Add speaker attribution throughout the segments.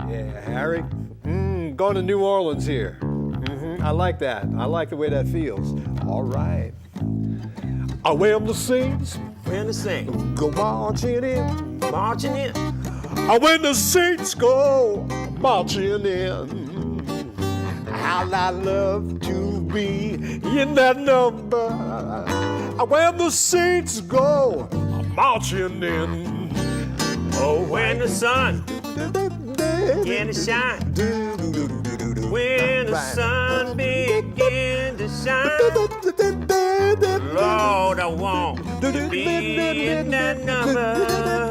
Speaker 1: Yeah, Harry. Going to New Orleans here. I like that. I like the way that feels. All right. When the Saints go marching in,
Speaker 2: marching in.
Speaker 1: When the Saints go marching in, how I love to be in that number. When the Saints go marching in,
Speaker 2: Oh, when the sun begin to shine, when the sun begin to shine, Lord, I want to be in that number.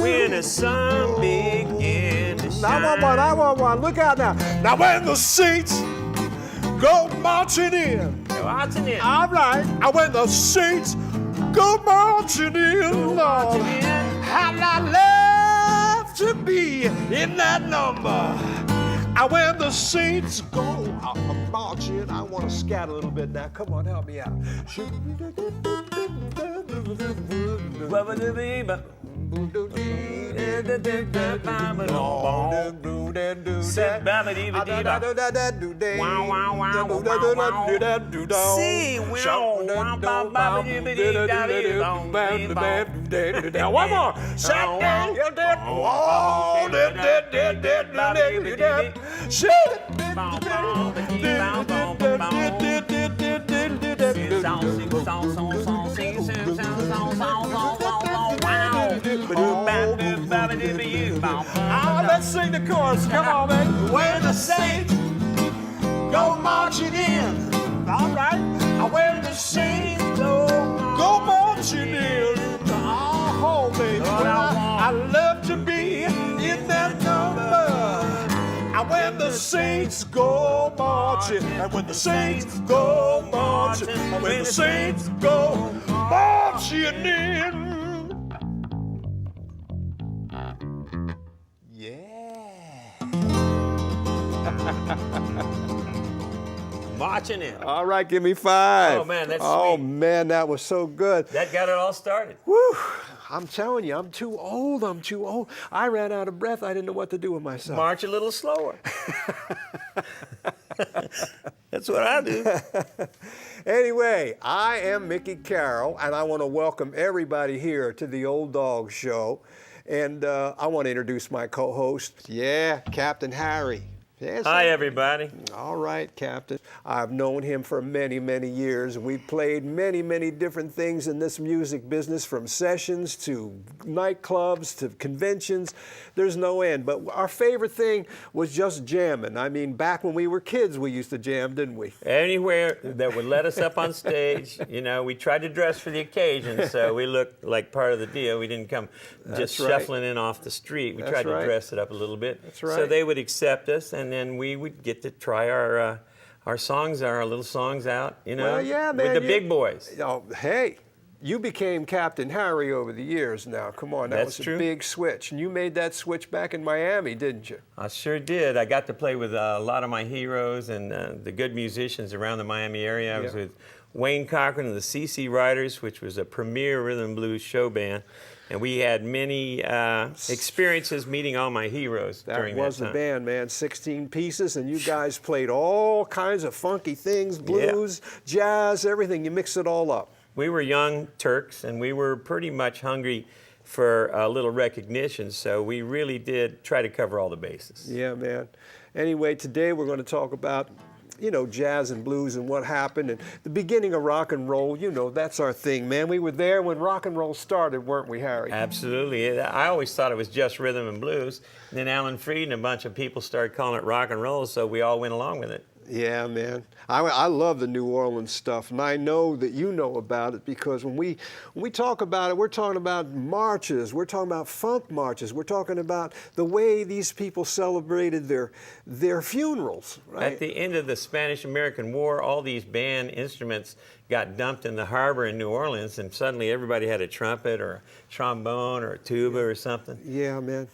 Speaker 2: When the sun begin to shine.
Speaker 1: I want one. Look out now. Now when the Saints go marching in.
Speaker 2: Marching in.
Speaker 1: All right. When the Saints go marching in, Lord, how I love to be in that number. When the Saints go marching, I want to scat a little bit now. Come on, help me out. Now one more. Let's sing the chorus. Come on, man.
Speaker 2: When the Saints go marching in.
Speaker 1: All right.
Speaker 2: When the Saints go
Speaker 1: marching in. Oh, baby. I love to be in that number. When the Saints go marching, and when the Saints go marching, and when the Saints go marching in.
Speaker 2: Marching in.
Speaker 1: All right, give me 5.
Speaker 2: Oh, man, that's
Speaker 1: Oh,
Speaker 2: sweet.
Speaker 1: man, that was so good.
Speaker 2: That got it all started.
Speaker 1: Woo! I'm telling you, I'm too old. I ran out of breath. I didn't know what to do with myself.
Speaker 2: March a little slower. That's what I do.
Speaker 1: Anyway, I am Mickey Carroll, and I want to welcome everybody here to the Old Dog Show. And I want to introduce my co-host. Yeah, Captain Harry. Yes,
Speaker 2: Hi, everybody.
Speaker 1: All right, Captain. I've known him for many, many years. We played many, many different things in this music business, from sessions to nightclubs to conventions. There's no end. But our favorite thing was just jamming. I mean, back when we were kids, we used to jam, didn't we?
Speaker 2: Anywhere that would let us up on stage, you know, we tried to dress for the occasion, so we looked like part of the deal. We didn't come just shuffling in off the street. We tried to dress it up a little bit.
Speaker 1: That's right.
Speaker 2: So they would accept us, and then we would get to try our songs, our little songs out, you know,
Speaker 1: Well, yeah, man,
Speaker 2: with the big boys.
Speaker 1: Oh, hey, you became Captain Harry over the years now. Come on, that
Speaker 2: That's
Speaker 1: was
Speaker 2: true.
Speaker 1: a big switch. And you made that switch back in Miami, didn't you?
Speaker 2: I sure did. I got to play with a lot of my heroes and the good musicians around the Miami area. I was with Wayne Cochran and the CC Riders, which was a premier rhythm and blues show band. And we had many experiences meeting all my heroes during that time. That was
Speaker 1: the band, man. 16 pieces, and you guys played all kinds of funky things, blues, jazz, everything. You mixed it all up.
Speaker 2: We were young Turks, and we were pretty much hungry for a little recognition, so we really did try to cover all the bases.
Speaker 1: Yeah, man. Anyway, today we're going to talk about, you know, jazz and blues and what happened and the beginning of rock and roll. You know, that's our thing, man. We were there when rock and roll started, weren't we, Harry?
Speaker 2: Absolutely. I always thought it was just rhythm and blues. And then Alan Freed and a bunch of people started calling it rock and roll, so we all went along with it.
Speaker 1: Yeah, man. I love the New Orleans stuff, and I know that you know about it, because when we talk about it, we're talking about marches, we're talking about funk marches, we're talking about the way these people celebrated their funerals, right?
Speaker 2: At the end of the Spanish-American War, all these band instruments got dumped in the harbor in New Orleans, and suddenly everybody had a trumpet or a trombone or a tuba or something.
Speaker 1: Yeah, man.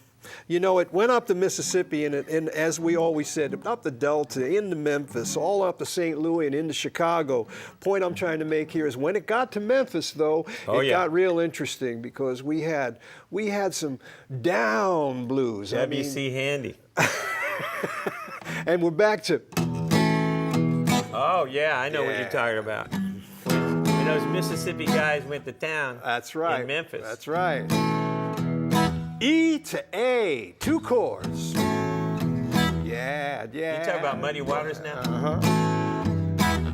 Speaker 1: You know, it went up the Mississippi, and as we always said, up the Delta, into Memphis, all up to St. Louis and into Chicago. Point I'm trying to make here is when it got to Memphis, though, it got real interesting because we had some down blues.
Speaker 2: W.C. Handy.
Speaker 1: And we're back to...
Speaker 2: Oh, yeah, I know what you're talking about. When those Mississippi guys went to town.
Speaker 1: That's right.
Speaker 2: In Memphis.
Speaker 1: That's right. E to A, 2 chords. Yeah.
Speaker 2: You talk about Muddy Waters now?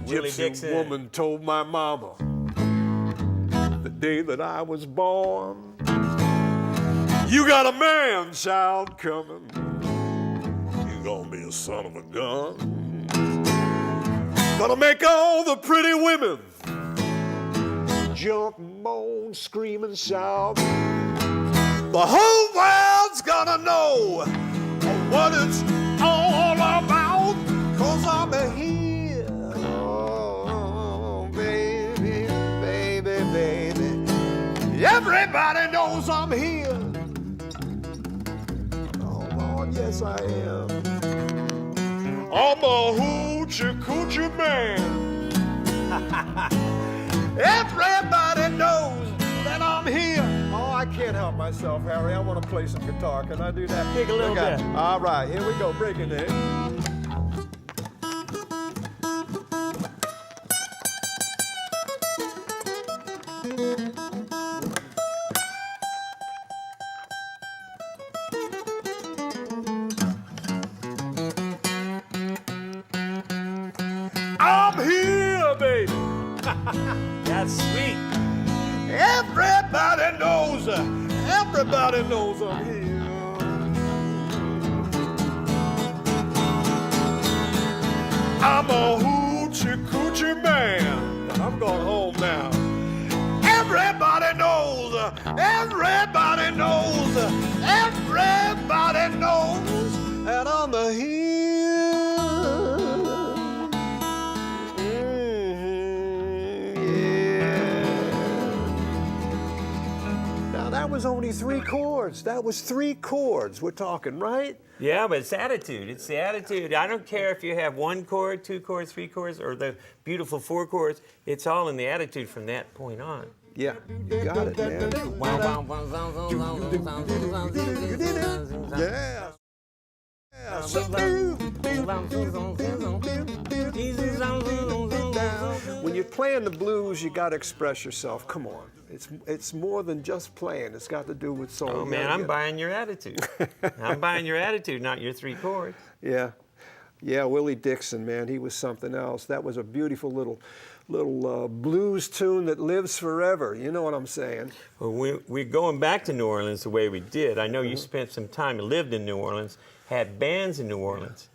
Speaker 2: Willie
Speaker 1: Gypsy
Speaker 2: Dixon.
Speaker 1: woman told my mama the day that I was born, you got a man-child coming. You gonna be a son of a gun. Gonna make all the pretty women jump, moan, scream, and shout. The whole world's gonna know what it's all about, 'cause I'm here. Oh, baby, baby, baby. Everybody knows I'm here. Oh, Lord, yes, I am. I'm a hoochie coochie man. Everybody knows that I'm here. Oh, I can't help myself, Harry. I want to play some guitar. Can I do that?
Speaker 2: Take a little bit.
Speaker 1: All right, here we go. Breaking it. I'm here, baby.
Speaker 2: That's sweet.
Speaker 1: Everybody knows I'm here. I'm a hoochie coochie man. I'm going home now. Everybody knows that I'm here. That was only 3 chords. That was 3 chords we're talking, right?
Speaker 2: Yeah, but it's attitude. It's the attitude. I don't care if you have 1 chord, 2 chords, 3 chords, or the beautiful 4 chords. It's all in the attitude from that point on.
Speaker 1: Yeah, you got it, man. Yeah. When you're playing the blues, you got to express yourself. Come on. It's more than just playing. It's got to do with soul.
Speaker 2: Oh, man, I'm buying your attitude. I'm buying your attitude, not your 3 chords.
Speaker 1: Yeah. Yeah, Willie Dixon, man, he was something else. That was a beautiful little blues tune that lives forever. You know what I'm saying?
Speaker 2: Well, we're going back to New Orleans the way we did. I know you spent some time, lived in New Orleans, had bands in New Orleans,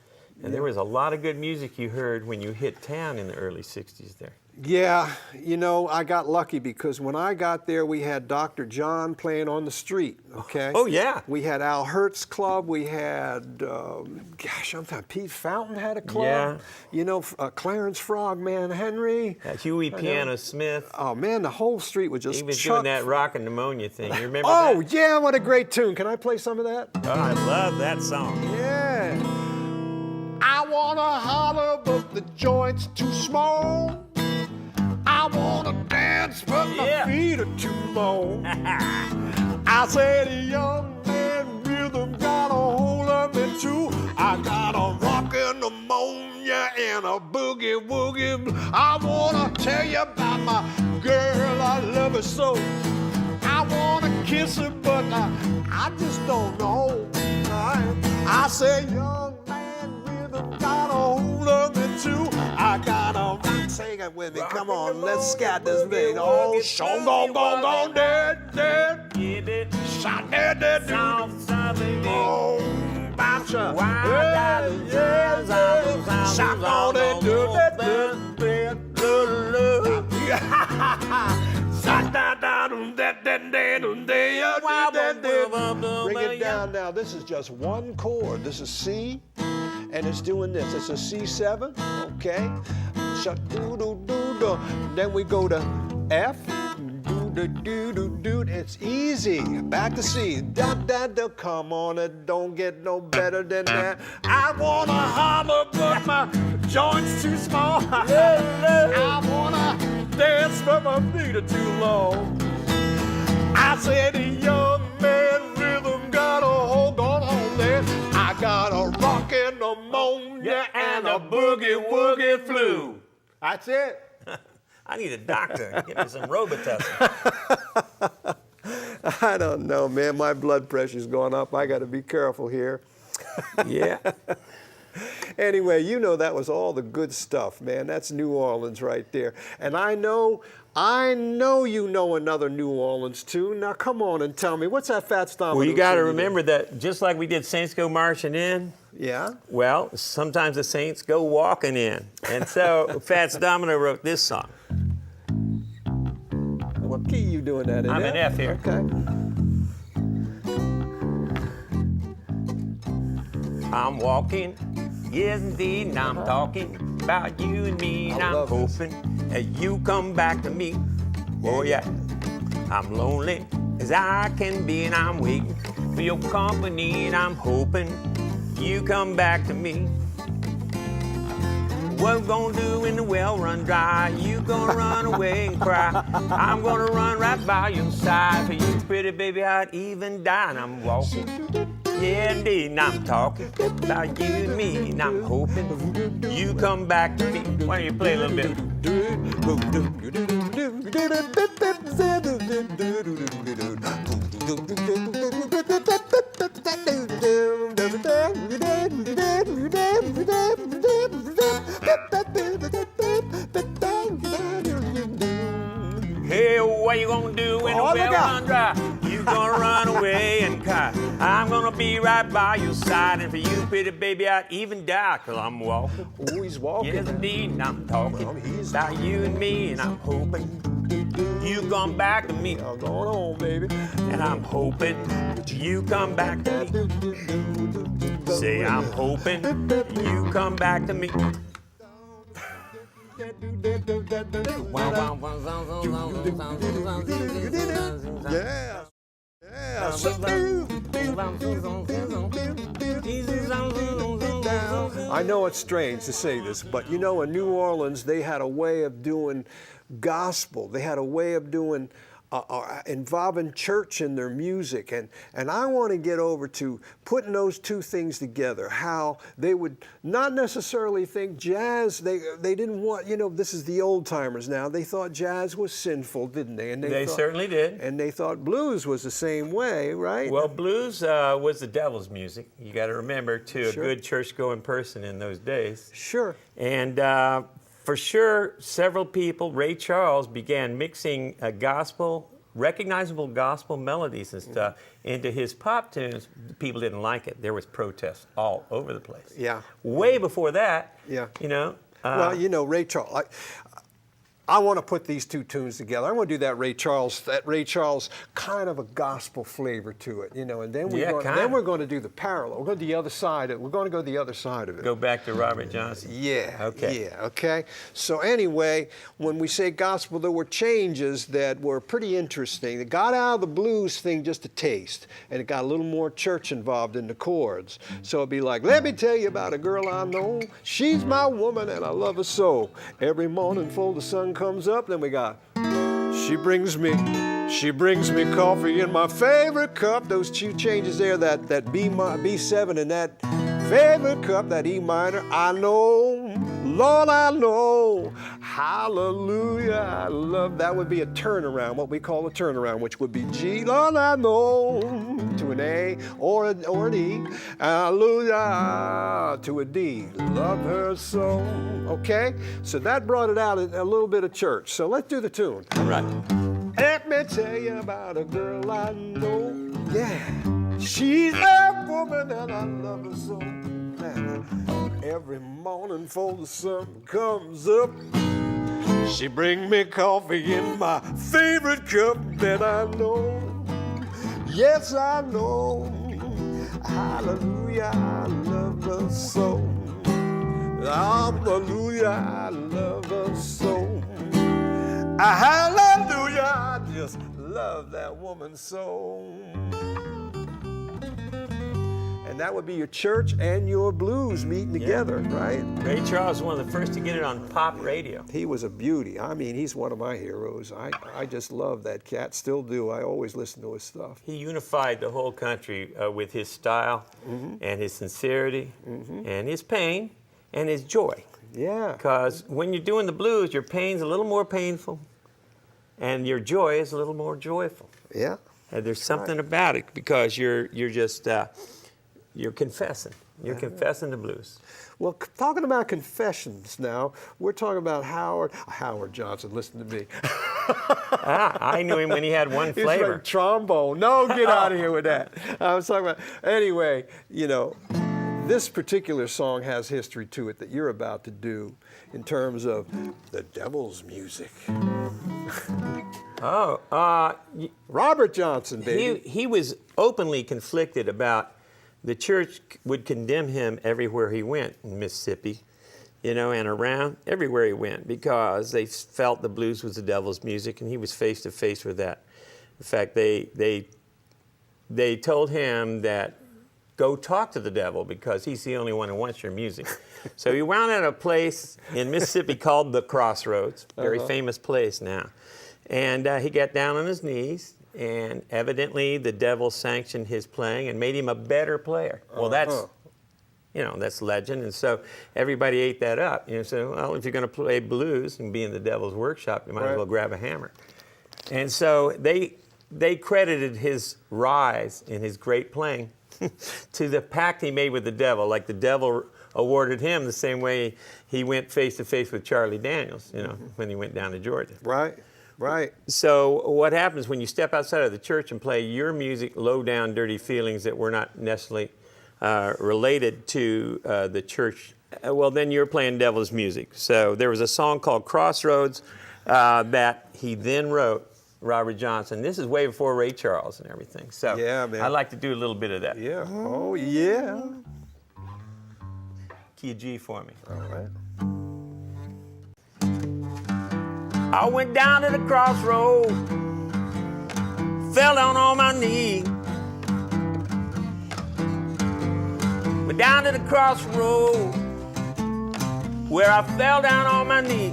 Speaker 2: and there was a lot of good music you heard when you hit town in the early 60s there.
Speaker 1: Yeah, you know, I got lucky because when I got there, we had Dr. John playing on the street, okay?
Speaker 2: Oh, yeah.
Speaker 1: We had Al Hertz Club. We had, gosh, I'm talking, Pete Fountain had a club.
Speaker 2: Yeah.
Speaker 1: You know, Clarence Frogman Henry.
Speaker 2: Huey Piano Smith.
Speaker 1: Oh, man, the whole street was just
Speaker 2: He was doing that rock and pneumonia thing. You remember
Speaker 1: that? Oh,
Speaker 2: that?
Speaker 1: yeah, what a great tune. Can I play some of that?
Speaker 2: Oh, I love that song.
Speaker 1: Yeah. I want to holler, but the joint's too small. I wanna dance, but my feet are too long. I said, young man, rhythm got a hold of me too. I got a rockin' pneumonia and a boogie woogie. I wanna tell you about my girl, I love her so. I wanna kiss her, but I just don't know. I say, young man, rhythm got a hold of me too. I got a rock, sing it with me. Come on, let's scat this big. Oh, shong gong gong gong, dead, dead. Shot dead, dead, dead. Oh, bouncer. Yeah, yeah, yeah. Shot on it, do that, dead, dead, Bring it down now. This is just 1 chord. This is C, and it's doing this. It's a C7, okay? Then we go to F, do do do do. It's easy. Back to C. Da da da. Come on, it don't get no better than that. I wanna holler, but my joints too small. I wanna dance, but my feet are too long. I said, the young man rhythm got a hold on there. I got a rockin' pneumonia and a boogie woogie flu. That's it.
Speaker 2: I need a doctor. Give me some Robitussin.
Speaker 1: I don't know, man. My blood pressure's going up. I got to be careful here.
Speaker 2: Yeah.
Speaker 1: Anyway, you know that was all the good stuff, man. That's New Orleans right there. And I know you know another New Orleans tune. Now come on and tell me, what's that Fats Domino?
Speaker 2: Well, you got to remember that just like we did Saints Go Marching In,
Speaker 1: yeah.
Speaker 2: well, sometimes the Saints go walking in. And so Fats Domino wrote this song.
Speaker 1: What key you doing that in?
Speaker 2: I'm in F here.
Speaker 1: Okay.
Speaker 2: I'm walking, yes indeed, and I'm talking about you and me, and I'm hoping that you come back to me. Oh yeah, I'm lonely as I can be, and I'm waiting for your company, and I'm hoping you come back to me. What we gonna do when the well run dry? You gonna run away and cry. I'm gonna run right by your side. For you, pretty baby, I'd even die. And I'm walking, yeah indeed, and I'm talking about you and me, and I'm hoping you come back to me. Why don't you play a little bit? Hey, what you gonna do when the well run dry? You gonna run away and cry. I'm gonna be right by your side, and for you, pretty baby, I'd even die, 'cause I'm walking.
Speaker 1: Oh, he's walking.
Speaker 2: Yes, indeed, and I'm talking about you and me, and I'm hoping you come back to me.
Speaker 1: I'm going home, baby.
Speaker 2: And I'm hoping you come back to me. Say, I'm hoping you come back to me.
Speaker 1: Yeah. Yeah. I know it's strange to say this, but you know, in New Orleans, they had a way of doing gospel. They had a way of doing involving church in their music, and I want to get over to putting those two things together, how they would not necessarily think jazz, they didn't want, you know, this is the old timers now, they thought jazz was sinful, didn't they? And
Speaker 2: they certainly did.
Speaker 1: And they thought blues was the same way, right?
Speaker 2: Well, blues was the devil's music. You got to remember, too,
Speaker 1: Sure.
Speaker 2: a good church-going person in those days.
Speaker 1: Sure.
Speaker 2: And for sure, several people, Ray Charles, began mixing recognizable gospel melodies and stuff into his pop tunes. People didn't like it. There was protest all over the place.
Speaker 1: Yeah.
Speaker 2: Way before that,
Speaker 1: Yeah.
Speaker 2: you know.
Speaker 1: Well, you know, Ray Charles, I want to put these two tunes together. I want to do that Ray Charles kind of a gospel flavor to it, you know, and then we're going to do the parallel. We're going to do the other side of it. We're going to go the other side of it.
Speaker 2: Go back to Robert Johnson.
Speaker 1: Yeah.
Speaker 2: Okay.
Speaker 1: Yeah. Okay. So anyway, when we say gospel, there were changes that were pretty interesting. It got out of the blues thing just a taste, and it got a little more church involved in the chords. So it'd be like, let me tell you about a girl I know. She's my woman, and I love her so. Every morning before the sun comes up, then we got, she brings me coffee in my favorite cup. Those two changes there, that B7 and that favorite cup, that E minor. I know, Lord, I know, hallelujah, I love. That would be a turnaround, what we call a turnaround, which would be G, Lord, I know, to an A or an E, hallelujah, to a D. Love her so. Okay, so that brought it out a little bit of church. So let's do the tune.
Speaker 2: All right.
Speaker 1: Let me tell you about a girl I know. Yeah, she's a woman and I love her so. Every morning before the sun comes up, she bring me coffee in my favorite cup that I know. Yes, I know. Hallelujah, I love her so. Hallelujah, I love her so. Hallelujah, I just woman's soul. And that would be your church and your blues meeting together, right?
Speaker 2: Ray Charles was one of the first to get it on pop radio.
Speaker 1: He was a beauty. I mean, he's one of my heroes. I just love that cat, still do. I always listen to his stuff.
Speaker 2: He unified the whole country with his style and his sincerity and his pain and his joy.
Speaker 1: Yeah.
Speaker 2: Because when you're doing the blues, your pain's a little more painful and your joy is a little more joyful.
Speaker 1: Yeah.
Speaker 2: And there's something about it because you're just... you're confessing. You're confessing the blues.
Speaker 1: Well, talking about confessions now, we're talking about Howard Johnson, listen to me.
Speaker 2: I knew him when he had one flavor.
Speaker 1: He's like trombone. No, get out of here with that. I was talking about, anyway, you know, this particular song has history to it that you're about to do in terms of the devil's music. Robert Johnson, baby.
Speaker 2: He was openly conflicted about the church would condemn him everywhere he went in Mississippi, you know, and around everywhere he went because they felt the blues was the devil's music, and he was face to face with that. In fact, they told him that go talk to the devil because he's the only one who wants your music. So he wound at a place in Mississippi called the Crossroads, very famous place now, and he got down on his knees. And evidently the devil sanctioned his playing and made him a better player. Well, that's, you know, that's legend. And so everybody ate that up. You know, so, well, if you're going to play blues and be in the devil's workshop, you might as well grab a hammer. And so they credited his rise in his great playing to the pact he made with the devil. Like the devil awarded him the same way he went face to face with Charlie Daniels, you know, when he went down to Georgia.
Speaker 1: Right. Right.
Speaker 2: So what happens when you step outside of the church and play your music, low down, dirty feelings that were not necessarily related to the church? Well, then you're playing devil's music. So there was a song called Crossroads that he then wrote, Robert Johnson. This is way before Ray Charles and everything. So
Speaker 1: yeah, man.
Speaker 2: I'd like to do a little bit of that.
Speaker 1: Yeah. Oh, yeah.
Speaker 2: Key a G for me.
Speaker 1: All right.
Speaker 2: I went down to the crossroad, fell down on my knee. Went down to the crossroad, where I fell down on my knee.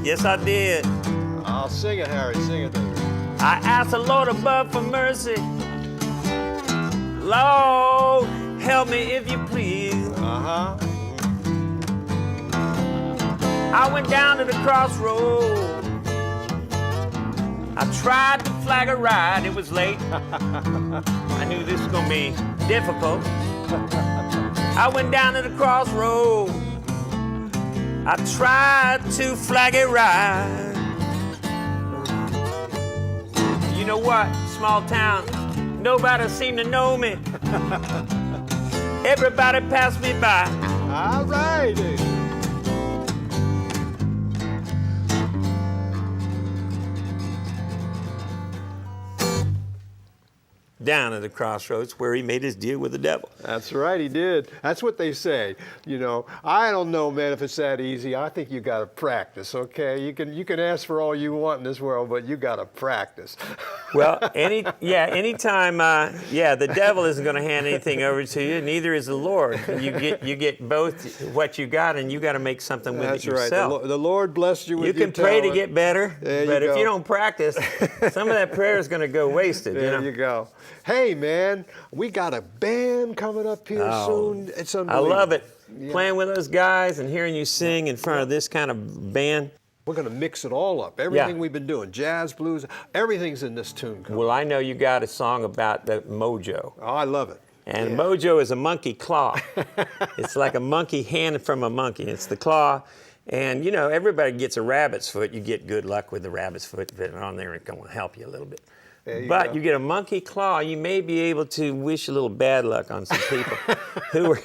Speaker 2: Yes, I did.
Speaker 1: I'll sing it, Harry. Sing it, baby.
Speaker 2: I asked the Lord above for mercy. Lord, help me if you please. I went down to the crossroad. I tried to flag a ride. It was late. I knew this was going to be difficult. I went down to the crossroad. I tried to flag a ride. You know what? Small town. Nobody seemed to know me. Everybody passed me by.
Speaker 1: All righty.
Speaker 2: Down at the crossroads where he made his deal with the devil.
Speaker 1: That's right, he did. That's what they say. You know, I don't know, man, if it's that easy. I think you got to practice, okay? You can ask for all you want in this world, but you got to practice.
Speaker 2: Well, anytime, the devil isn't going to hand anything over to you, neither is the Lord. You get both what you got, and you got to make something with it yourself.
Speaker 1: That's right. The Lord blessed you with your
Speaker 2: talent. You can pray to get better, but if you don't practice, some of that prayer is going to go wasted.
Speaker 1: There you go. Hey, man, we got a band coming up here soon. It's unbelievable.
Speaker 2: I love it. Yeah. Playing with those guys and hearing you sing in front of this kind of band.
Speaker 1: We're going to mix it all up. Everything we've been doing, jazz, blues, everything's in this tune.
Speaker 2: Well, I know you got a song about the mojo.
Speaker 1: Oh, I love it.
Speaker 2: And mojo is a monkey claw. It's like a monkey hand from a monkey. It's the claw. And, you know, everybody gets a rabbit's foot. You get good luck with the rabbit's foot. If it's on there, it's going to help you a little bit. But you get a monkey claw, you may be able to wish a little bad luck on some people who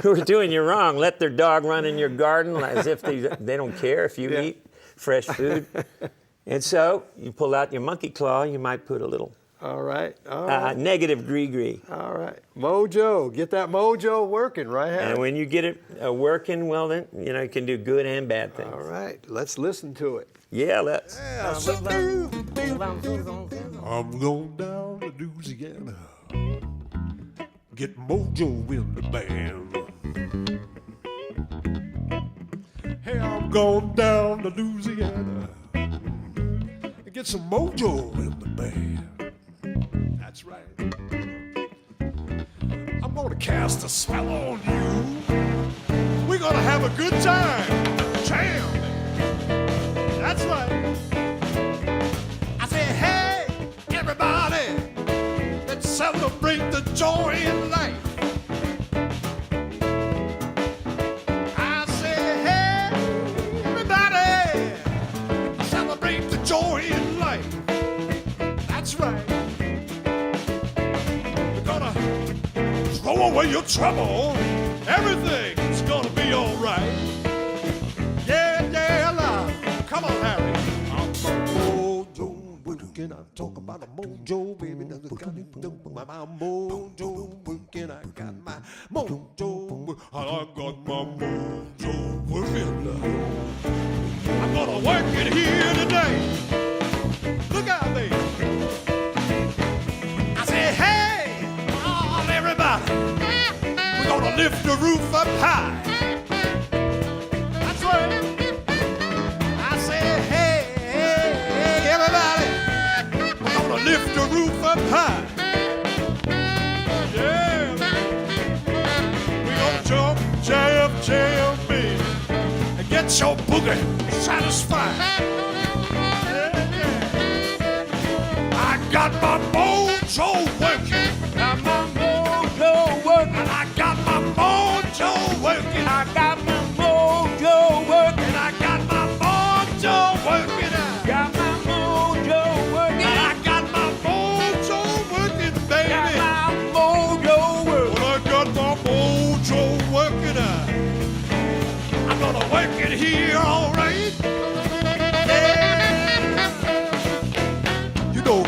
Speaker 2: are doing you wrong. Let their dog run in your garden as if they don't care if you eat fresh food. And so you pull out your monkey claw, you might put a little
Speaker 1: All right. All right.
Speaker 2: Negative gree.
Speaker 1: All right. Mojo. Get that mojo working, right, Harry?
Speaker 2: And when you get it working, well, then, you know, you can do good and bad things.
Speaker 1: All right. Let's listen to it.
Speaker 2: Yeah, let's.
Speaker 1: I'm going down to Louisiana. Get mojo in the band. Hey, I'm going down to Louisiana. Get some mojo in the band. That's right. I'm gonna cast a spell on you. We're gonna have a good time. Jam. That's right. I say, hey, everybody, let's celebrate the joy in life. I say, hey, everybody, celebrate the joy in life. That's right. We're gonna throw away your trouble. Everything's gonna be all right. Yeah, love. Come on, Harry. I'm mojo working. I'm talking about a mojo, baby. My mojo working. I got my mojo. I got my mojo working. I'm gonna work it here today. Look out, baby. I say, hey, all everybody, we're gonna lift the roof up high. That's right. I say, hey, everybody, we're gonna lift the roof up high. Yeah. We're gonna jump, baby, and get your boogie satisfied. I got my mojo working. Got my mojo working. And I got my mojo working. I got my mojo working. I got my mojo working. Got my mojo working. And I got my mojo working, baby. Got my mojo working. Well, I got my mojo working. I'm gonna work it here, all right.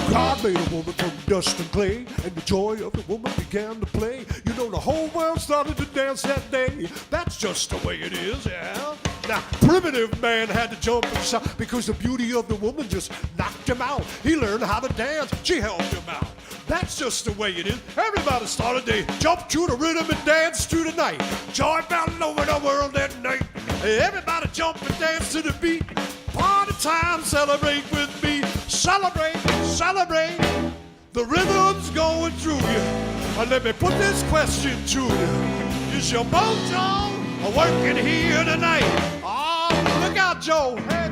Speaker 1: God made a woman from dust and clay, and the joy of the woman began to play. You know, the whole world started to dance that day. That's just the way it is, yeah. Now, primitive man had to jump and shout because the beauty of the woman just knocked him out. He learned how to dance. She helped him out. That's just the way it is. Everybody started to jump to the rhythm and dance through the night. Joy mountain over the world that night. Everybody jump and dance to the beat. Party time, celebrate with me. Celebrate, celebrate. The rhythm's going through you. Let me put this question to you. Is your mojo working here tonight? Oh, look out, Joe. Hey,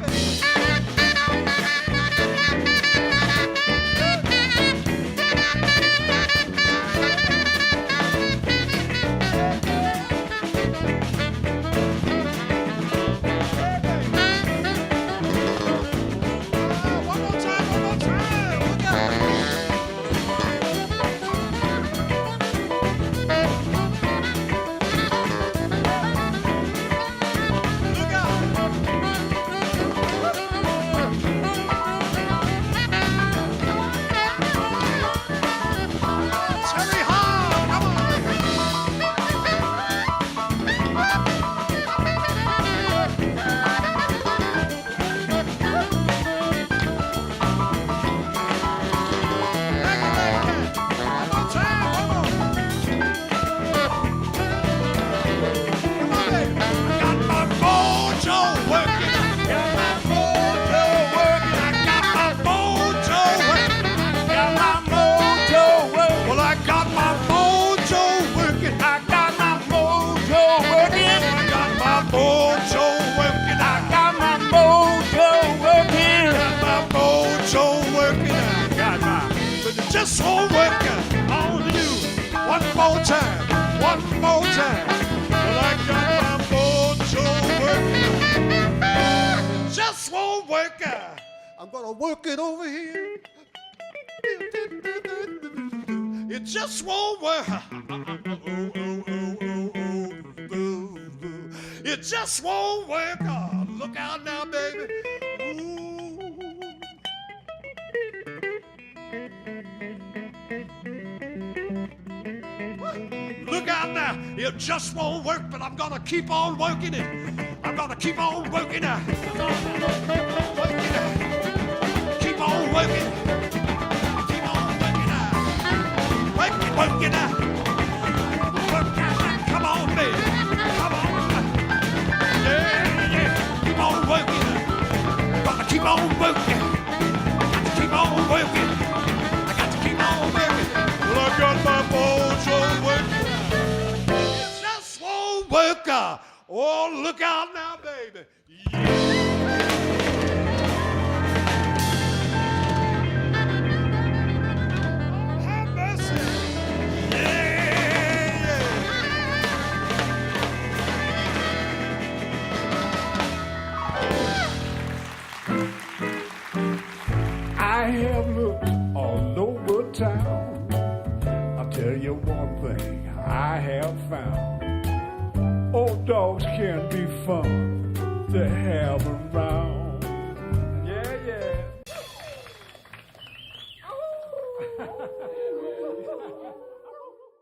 Speaker 1: just won't work on you. One more time, one more time. Well, I got my mojo working. Just won't work out. I'm gonna work it over here. It just won't work. It just won't work. Oh, look out now, baby. Ooh. It just won't work, but I'm gonna keep on working it. I'm gonna keep on working it. Working it. Keep on working. Keep on working it. Working it. Working it. Come on, baby. Come on. Yeah, yeah. Keep on working it. Gonna keep on working. Got to keep on working. I got to keep on working. Well, I got my mojo working. It just won't work. Oh, look out now, baby. Have mercy. Yeah, yeah. I have looked all over town. I'll tell you one thing I have found. Old dogs can be fun to have around.